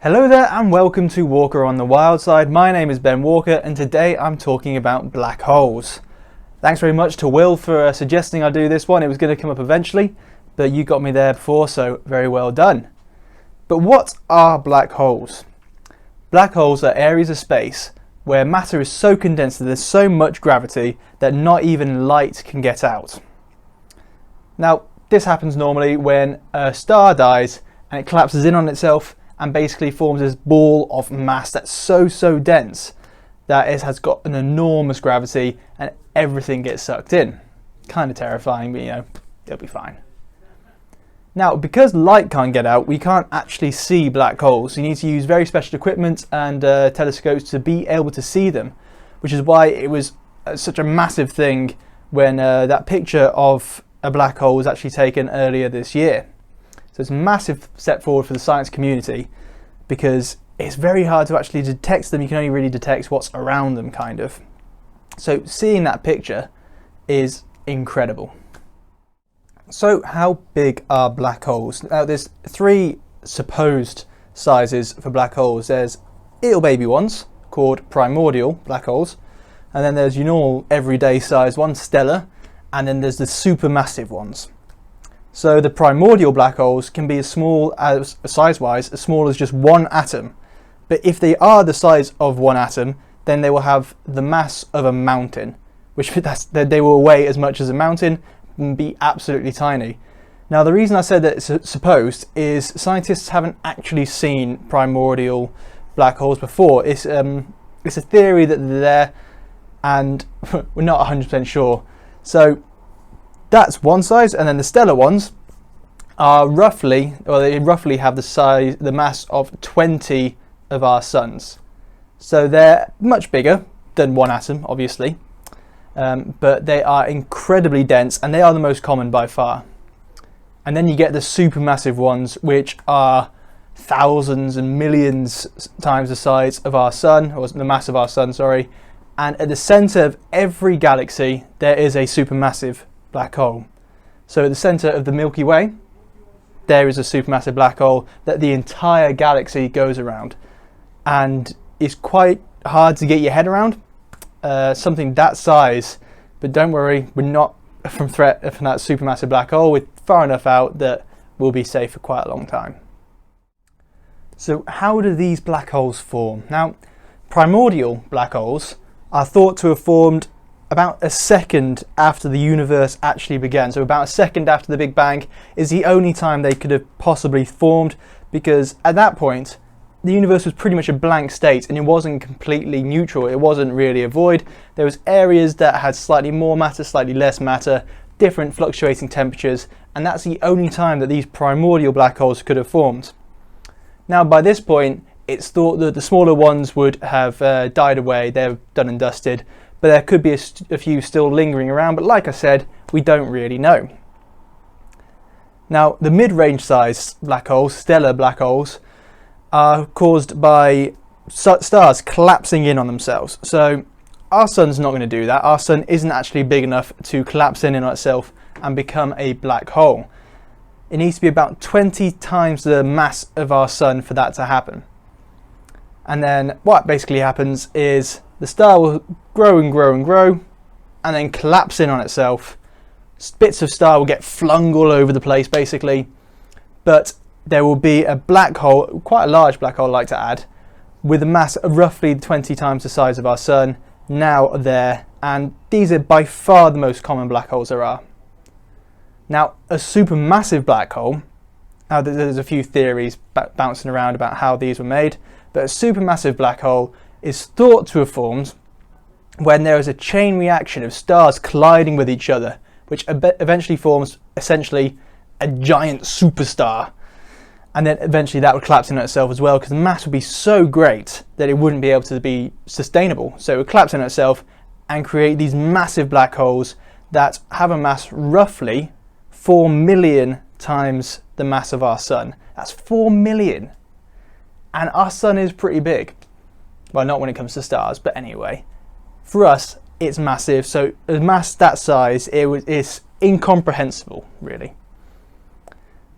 Hello there and welcome to Walker on the Wild Side. My name is Ben Walker and today I'm talking about black holes. Thanks very much to Will for suggesting I do this one. It was going to come up eventually, but you got me there before, so very well done. But what are black holes? Black holes are areas of space where matter is so condensed that there's so much gravity that not even light can get out. Now, this happens normally when a star dies and it collapses in on itself and basically forms this ball of mass that's so dense that it has got an enormous gravity and everything gets sucked in. Kind of terrifying, but it'll be fine. Now, because light can't get out, we can't actually see black holes. You need to use very special equipment and telescopes to be able to see them, which is why it was such a massive thing when that picture of a black hole was actually taken earlier this year. So it's a massive step forward for the science community because it's very hard to actually detect them. You can only really detect what's around them, kind of. So seeing that picture is incredible. So how big are black holes? Now there's three supposed sizes for black holes. There's little baby ones called primordial black holes, and then there's your normal everyday size ones, stellar, and then there's the supermassive ones. So the primordial black holes can be as small as, size-wise, as small as just one atom. But if they are the size of one atom, then they will have the mass of a mountain, which they will weigh as much as a mountain and be absolutely tiny. Now the reason I said that it's supposed is scientists haven't actually seen primordial black holes before. It's a theory that they're there and we're not 100% sure. So that's one size, and then the stellar ones are roughly have the mass of 20 of our suns. So they're much bigger than one atom, obviously, but they are incredibly dense and they are the most common by far. And then you get the supermassive ones, which are thousands and millions times the size of our sun, or the mass of our sun, sorry. And at the center of every galaxy, there is a supermassive black hole. So at the center of the Milky Way, there is a supermassive black hole that the entire galaxy goes around. And it's quite hard to get your head around something that size, but don't worry, we're not from threat from that supermassive black hole. We're far enough out that we'll be safe for quite a long time. So how do these black holes form? Now, primordial black holes are thought to have formed about a second after the universe actually began. So about a second after the Big Bang is the only time they could have possibly formed, because at that point the universe was pretty much a blank state and it wasn't completely neutral. It wasn't really a void. There was areas that had slightly more matter, slightly less matter, different fluctuating temperatures, and that's the only time that these primordial black holes could have formed. Now by this point it's thought that the smaller ones would have died away, they're done and dusted, but there could be a few still lingering around, but like I said, we don't really know. Now the mid-range size black holes, stellar black holes, are caused by stars collapsing in on themselves. So our sun's not going to do that. Our sun isn't actually big enough to collapse in on itself and become a black hole. It needs to be about 20 times the mass of our sun for that to happen. And then what basically happens is the star will grow and grow and grow and then collapse in on itself. Bits of star will get flung all over the place basically, but there will be a black hole, quite a large black hole I like to add, with a mass of roughly 20 times the size of our sun now there, and these are by far the most common black holes there are. Now a supermassive black hole, there's a few theories bouncing around about how these were made, but a supermassive black hole is thought to have formed when there is a chain reaction of stars colliding with each other, which eventually forms essentially a giant superstar. And then eventually that would collapse in on itself as well, because the mass would be so great that it wouldn't be able to be sustainable. So it would collapse in on itself and create these massive black holes that have a mass roughly 4 million times the mass of our sun. That's 4 million. And our sun is pretty big. Well, not when it comes to stars, but anyway. For us, it's massive. So a mass that size, it's incomprehensible, really.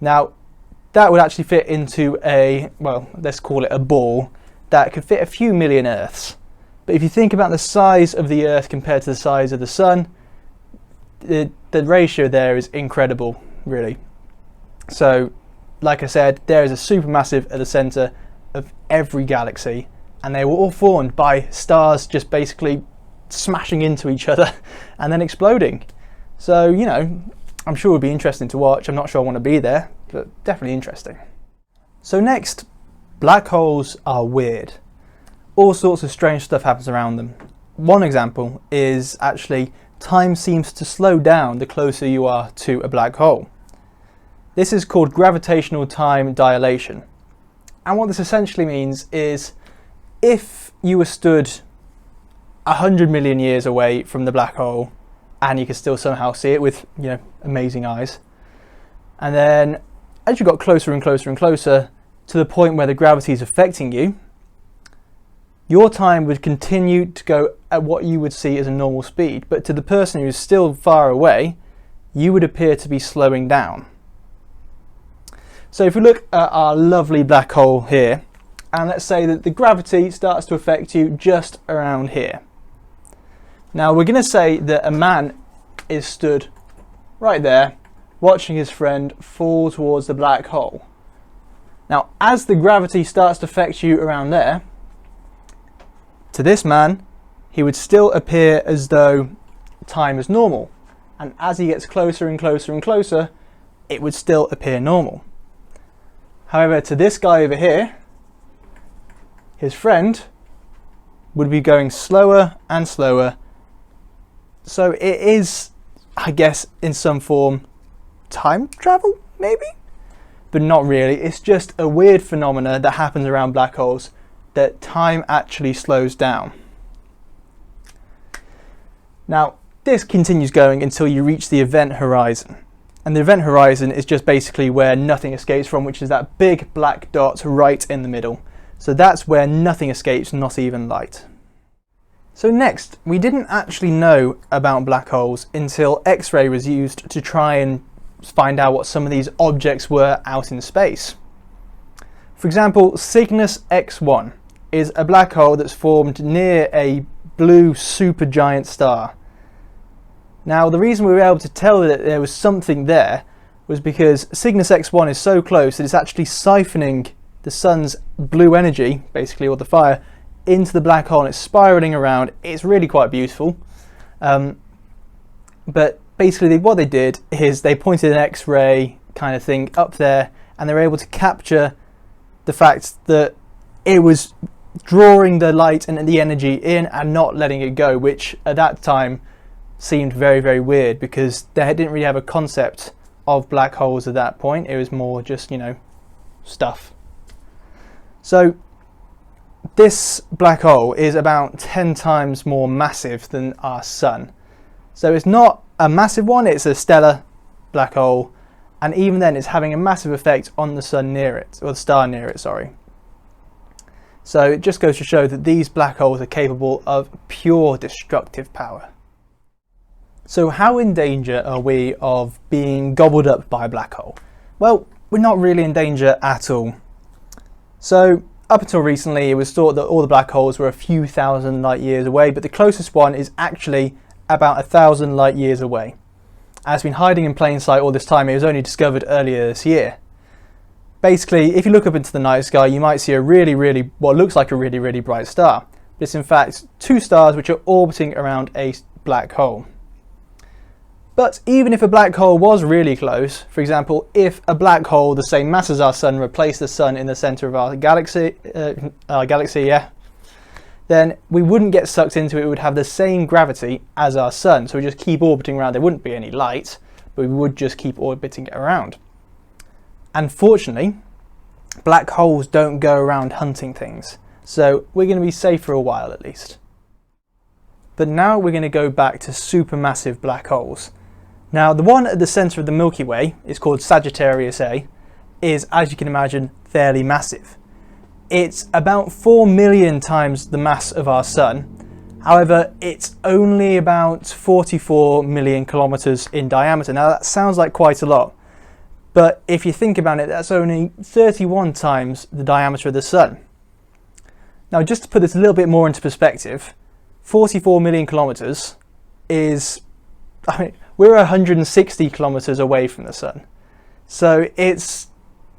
Now, that would actually fit into a, well, let's call it a ball that could fit a few million Earths. But if you think about the size of the Earth compared to the size of the Sun, the ratio there is incredible, really. So, like I said, there is a supermassive at the centre of every galaxy, and they were all formed by stars just basically smashing into each other and then exploding. So, you know, I'm sure it would be interesting to watch. I'm not sure I want to be there, but definitely interesting. So next, black holes are weird. All sorts of strange stuff happens around them. One example is actually time seems to slow down the closer you are to a black hole. This is called gravitational time dilation. And what this essentially means is if you were stood 100 million years away from the black hole and you could still somehow see it with, you know, amazing eyes, and then as you got closer and closer and closer to the point where the gravity is affecting you, your time would continue to go at what you would see as a normal speed, but to the person who's still far away, you would appear to be slowing down. So if we look at our lovely black hole here, and let's say that the gravity starts to affect you just around here. Now we're going to say that a man is stood right there, watching his friend fall towards the black hole. Now as the gravity starts to affect you around there, to this man, he would still appear as though time is normal. And as he gets closer and closer and closer, it would still appear normal. However, to this guy over here, his friend would be going slower and slower. So it is, I guess, in some form, time travel, maybe? But not really. It's just a weird phenomena that happens around black holes, that time actually slows down. Now, this continues going until you reach the event horizon. And the event horizon is just basically where nothing escapes from, which is that big black dot right in the middle. So that's where nothing escapes, not even light. So next, we didn't actually know about black holes until X-ray was used to try and find out what some of these objects were out in space. For example, Cygnus X1 is a black hole that's formed near a blue supergiant star. Now the reason we were able to tell that there was something there was because Cygnus X1 is so close that it's actually siphoning the sun's blue energy, basically, or the fire, into the black hole, and it's spiraling around. It's really quite beautiful. But basically what they did is they pointed an X-ray kind of thing up there, and they were able to capture the fact that it was drawing the light and the energy in and not letting it go, which at that time seemed very, very weird because they didn't really have a concept of black holes at that point. It was more just, you know, stuff. So this black hole is about 10 times more massive than our sun. So it's not a massive one, it's a stellar black hole, and even then it's having a massive effect on the sun near it, or the star near it, sorry. So it just goes to show that these black holes are capable of pure destructive power. So how in danger are we of being gobbled up by a black hole? Well, we're not really in danger at all. So up until recently, it was thought that all the black holes were a few thousand light years away, but the closest one is actually about 1,000 light years away. And it's been hiding in plain sight all this time. It was only discovered earlier this year. Basically, if you look up into the night sky, you might see a really, what looks like a really bright star. But it's in fact two stars which are orbiting around a black hole. But even if a black hole was really close, for example, if a black hole the same mass as our sun replaced the sun in the center of our galaxy, then we wouldn't get sucked into it. It would have the same gravity as our sun, so we just keep orbiting around. There wouldn't be any light, but we would just keep orbiting around. Unfortunately, black holes don't go around hunting things, so we're going to be safe for a while at least. But now we're going to go back to supermassive black holes. Now the one at the centre of the Milky Way is called Sagittarius A, is, as you can imagine, fairly massive. It's about 4 million times the mass of our sun. However, it's only about 44 million kilometres in diameter. Now that sounds like quite a lot, But if you think about it, that's only 31 times the diameter of the Sun. Now, just to put this a little bit more into perspective, 44 million kilometers is, I mean, we're 160 kilometers away from the Sun. So it's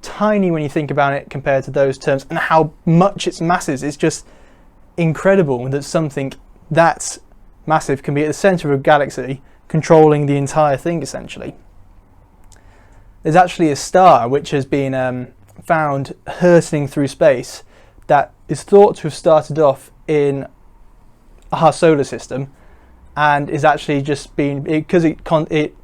tiny when you think about it compared to those terms, and how much its mass is. It's just incredible that something that massive can be at the center of a galaxy, controlling the entire thing essentially. There's actually a star which has been found hurtling through space that is thought to have started off in our solar system, and is actually just been, because it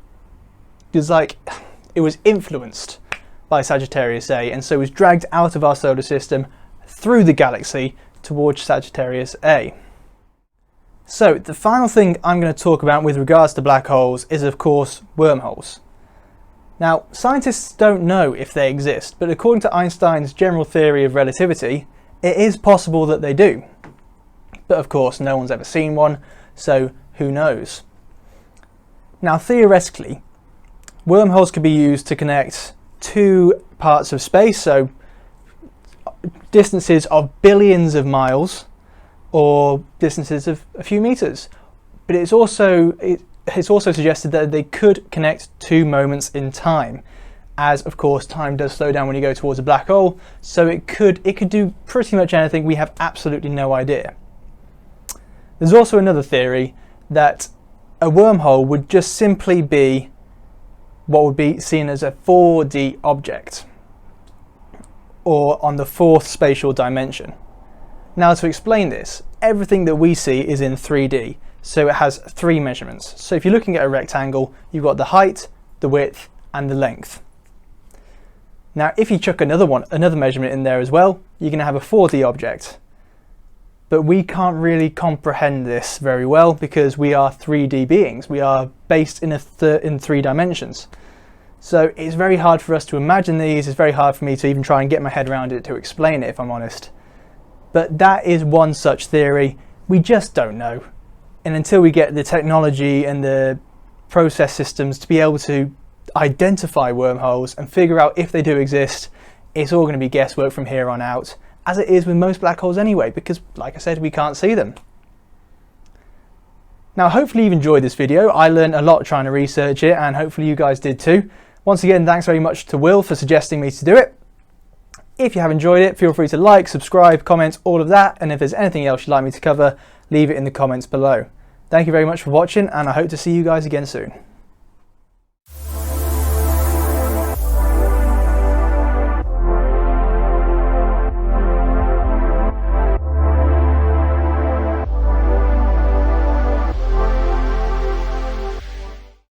was influenced by Sagittarius A, and so was dragged out of our solar system through the galaxy towards Sagittarius A. So the final thing I'm going to talk about with regards to black holes is, of course, wormholes. Now, scientists don't know if they exist, but according to Einstein's general theory of relativity, it is possible that they do. But of course, no one's ever seen one, so who knows? Now, theoretically, wormholes could be used to connect two parts of space, so distances of billions of miles or distances of a few meters. But it's also suggested that they could connect two moments in time, as of course time does slow down when you go towards a black hole, so it could do pretty much anything. We have absolutely no idea. There's also another theory that a wormhole would just simply be what would be seen as a 4D object, or on the fourth spatial dimension. Now, to explain this, everything that we see is in 3D, so it has three measurements. So if you're looking at a rectangle, you've got the height, the width, and the length. Now, if you chuck another measurement in there as well, you're going to have a 4D object. But we can't really comprehend this very well because we are 3D beings. We are based in three dimensions. So it's very hard for us to imagine these. It's very hard for me to even try and get my head around it to explain it, if I'm honest. But that is one such theory. We just don't know. And until we get the technology and the process systems to be able to identify wormholes and figure out if they do exist, it's all going to be guesswork from here on out, as it is with most black holes anyway, because like I said, we can't see them. Now, hopefully you've enjoyed this video. I learned a lot trying to research it, and hopefully you guys did too. Once again, thanks very much to Will for suggesting me to do it. If you have enjoyed it, feel free to like, subscribe, comment, all of that, and if there's anything else you'd like me to cover, leave it in the comments below. Thank you very much for watching, and I hope to see you guys again soon.